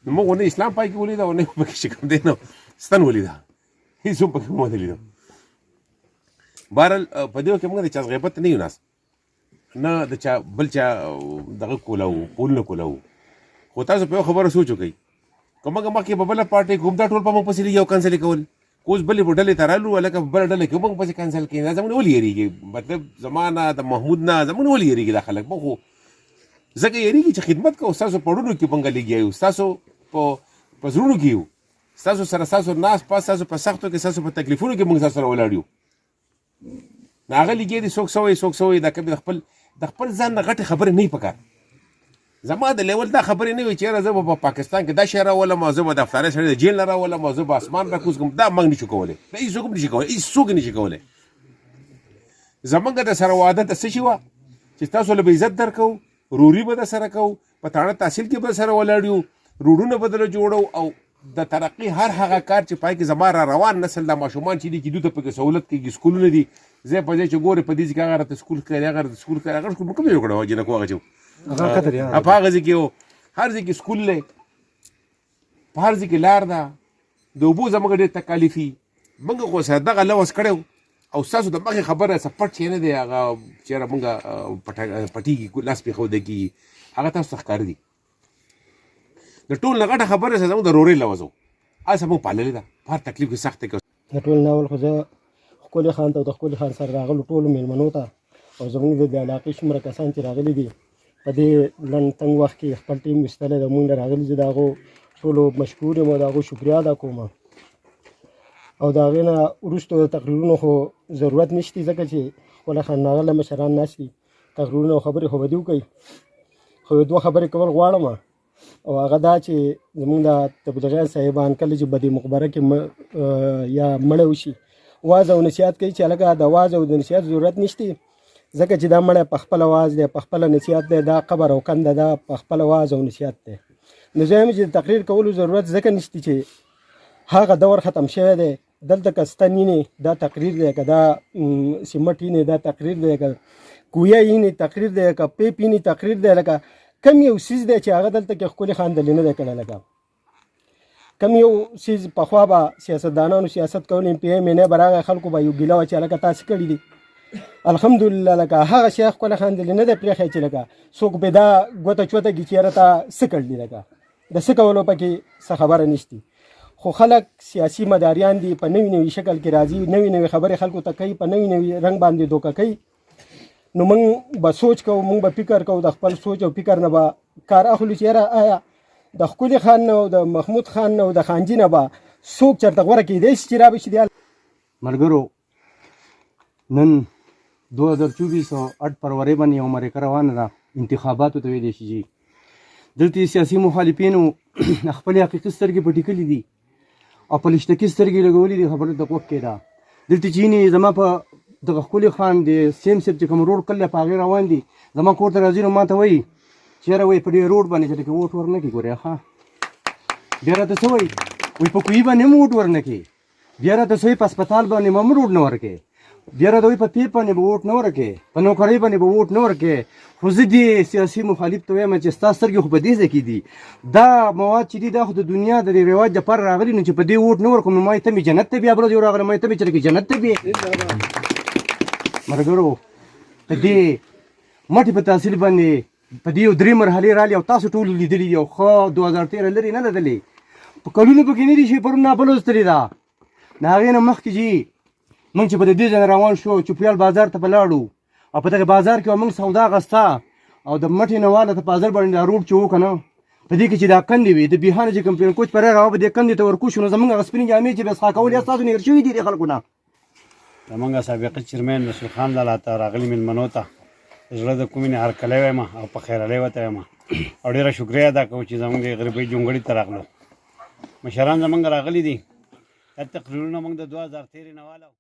نو موږ نه اسلام پای کې ولیده او نه پکې چې کوم دی نو ستن ولیده هېڅ هم پکې مو ونه لیدو. بهرحال په دې وخت کې موږ د چا غیبت نه یو ناست، نه د چا بل چا دغه کولاو پولونه کولاو. خو تاسو په یو خبره سوچ وکئ، که موږ مخکې په بله پارټۍ کې هم دا ټول په موږ پسې لګي او کانسل یې کول، که اوس بلې ډلې ته رالو هلکه په بله ډله کې موږ پسې کانسل کړي، دا زموږ نه ولې یېرېږي؟ مطلب زما نه د محمود نه زموږ نه ولې یېرېږي دا خلک؟ موږ خو ځکه یېرېږي چې خدمت کوو، ستاسو په وړونو کې پنګه لګیا یو، ستاسو په زړونو کې یو، ستاسو سره ستاسو ناست پاست، ستاسو په سختو کې ستاسو په تکلیفونو کې موږ ستاسو سره ولاړ یو. نو هغه لګیا دي څوک سوی دا کوي د خپل ځان نه غټې خبرې نه وي پکار. زما د لیول دا خبرې نه وي چې یاره زه به په پاکستان کې دا شی راولم او زه به د افسانه سړی د جیل نه راولم او زه به اسمان راکوز کړم. دا موږ نشو کولی، دا هېڅوک هم نشي کولی، هېڅوک یې نشي کولی. زمونږ د سره وعده د څه شي وه چې تاسو له به عزت درکوو، روري به در سره کوو، په تاڼه تحصیل کې به سره ولاړ یو، روډونه به در جوړو او د ترقي هر هغه کار چې پای کې زما را روان نسل دا ماشومان چې دي چې دوی ته پکې سهولت کېږي، سکولونه دي ځای په ځای چې ګورې په دې ځای کې هغه راته سکول ښکاري، هغه راته سکول ښکاري. هغه سکول کوم ځای جوړ کړی و جنکو هغه چې په هغه ځای کې و، هر ځای کې سکول دی، په هر ځای کې لار ده، د اوبو زموږ ډېر تکالیف وي. موږ خو سره دغه لوز کړی او ستاسو د مخې خبره څه پټ شی نه دی هغه چېرې موږ پټېږي لاس پرېښوده کېږي، هغه تاسو ته ښکاره دي. د ټول نه غټه خبره څه زموږ د رورۍ لوز و، هسې موږ پاللې ده، په هر تکلیف کې سخت دی. د ټول ناول خو زه ښکلي خان ته او د ښکلي خان سره راغلو ټولو مېلمنو ته او زموږ د علاقې څومره کسان چې راغلي دي په دې لنډ تنګ وخت کې خپل ټیم ویستلی د مونږ نه راغلي، زه د هغو ټولو مشکور یم او د هغو شکریا ادا کوم. او د هغې نه وروستو د تقریرونو خو ضرورت نشته ځکه چې ښکلی خان راغلی مشران ناست دي، تقریرونه او خبرې خو به دې وکوي. خو یو دوه خبرې کول غواړم او هغه دا چې زموږ د تبلیغیان صاحبان کله چې بدې مقبره کې یا مړه وشي واز او نصیحت کوي چې هلکه د واز او د نصیحت ضرورت نشته ځکه چې دا مړی په خپله واز دی، په خپله نصیحت دی، دا قبر او کنده ده په خپله واز او نصیحت دی. نو زه یم چې د تقریر کولو ضرورت ځکه نشته چې هغه دور ختم شوی دی. دلته که ستن یینې دا تقریر دی، که دا سیمټ یینې دا تقریر دی، که کویه یینې تقریر دی، که پیپ یینې تقریر دی. لکه کم یو څیز دی چې هغه دلته کې ښکلي خان دلې نه دی کړی. لکه کم یو څیز پخوا به سیاستدانانو سیاست کول، ایم پی ایم نه به راغی خلکو به یو ګیله وه چې هلکه تاسې کړي دي. الحمدلله لکه هغه شی ښکلی خان دلې نه دی پرېښی چې لکه څوک به دا ګوته چوته کړي چې یاره تا څه کړي، لکه د څه کولو پکې څه خبره نشته. خو خلک سیاسي مداریان دي، په نوي نوي شکل کې راځي، نوي نوي خبرې خلکو ته کوي، په نوي نوي رنګ باندې دوکه کوي. نو موږ به سوچ کوو، موږ به فکر کوو، د خپل سوچ او فکر نه به کار اخلو چې یاره آیا د ښکلي خان نه او د محمود خان نه او د خانجي نه به څوک چېرته غوره کېدی شي چې را به شي. ملګرو نن 2024 او 8 فروری باندې یو مرکه روانه ده، انتخاباتو ته ویلی شي. دلته سیاسي مخالفینو خپلې حقیقي سترګې پټې کړي دي او په لشتکي سترګې لګولې دي. خبره د کوک کې ده دلته چې یعنې زما په دغه ښکلي خان د سیم صاحب چې کوم روډ کله په هغې روان دي، زما کور ته راځي نو ما ته وایي چې یاره وایي په دې روډ باندې چې لکه ووټ ورنه کړي. ګورې ښه بیا راته څه وایي په کوهي باندې هم ووټ ورنه کړي، بیا راته څه وایي په هسپتال باندې هم روډ نه ورکړې، بیا راته وایي په پیپ باندې به ووټ نه ورکړې، په نوکرۍ باندې به ووټ نه ورکړې. خو زه دې سیاسي مخالف ته وایم چې ستا سترګې خو په دې ځای کې دي، دا مواد چې دي دا خو د دنیا د رواج دپاره راغلي، نو چې په دې ووټ نه ورکړم نو ما ته مې جنت ته بیا بل ورځ راغلی، ما ته مې چې لکه جنت ته بې. ملګرو په دې مټې په تحصیل باندې په دې یو 3 مرحلې رالي او تاسو ټولو لیدلي دي. او ښه 2013 لرې نه لیدلې، په کلونو پکې نه دي شي پرون نابل وستلې ده. د هغې نه مخکې چې موږ چې په دې ځای روان شو چوپیال بازار ته په لاړو او په دغه بازار کې موږ سودا غسته او د مټې نه واله ته په ازر باندې دا روډ چې و که نه په دې کې چې دا کندې وي د بیهانه چې کوم کوچ پرې راوه په دې کندې ته ورکوشو نو زموږ هغه سپینې جامې چې به څښا کول یا ستاسو نه هېر شوي دي دې خلکو نه. زمونږ سابقه چیرمین رسول خان لالا ته راغلي مېلمنو ته زړه د کومې نه هرکلی وایم او په خیرالۍ ورته وایم او ډېره شکریه ادا کوو چې زموږ د غریبۍ جونګړې ته راغلو. مشران زموږ راغلي دي، دا تقریرونه موږ د 2013 نه واله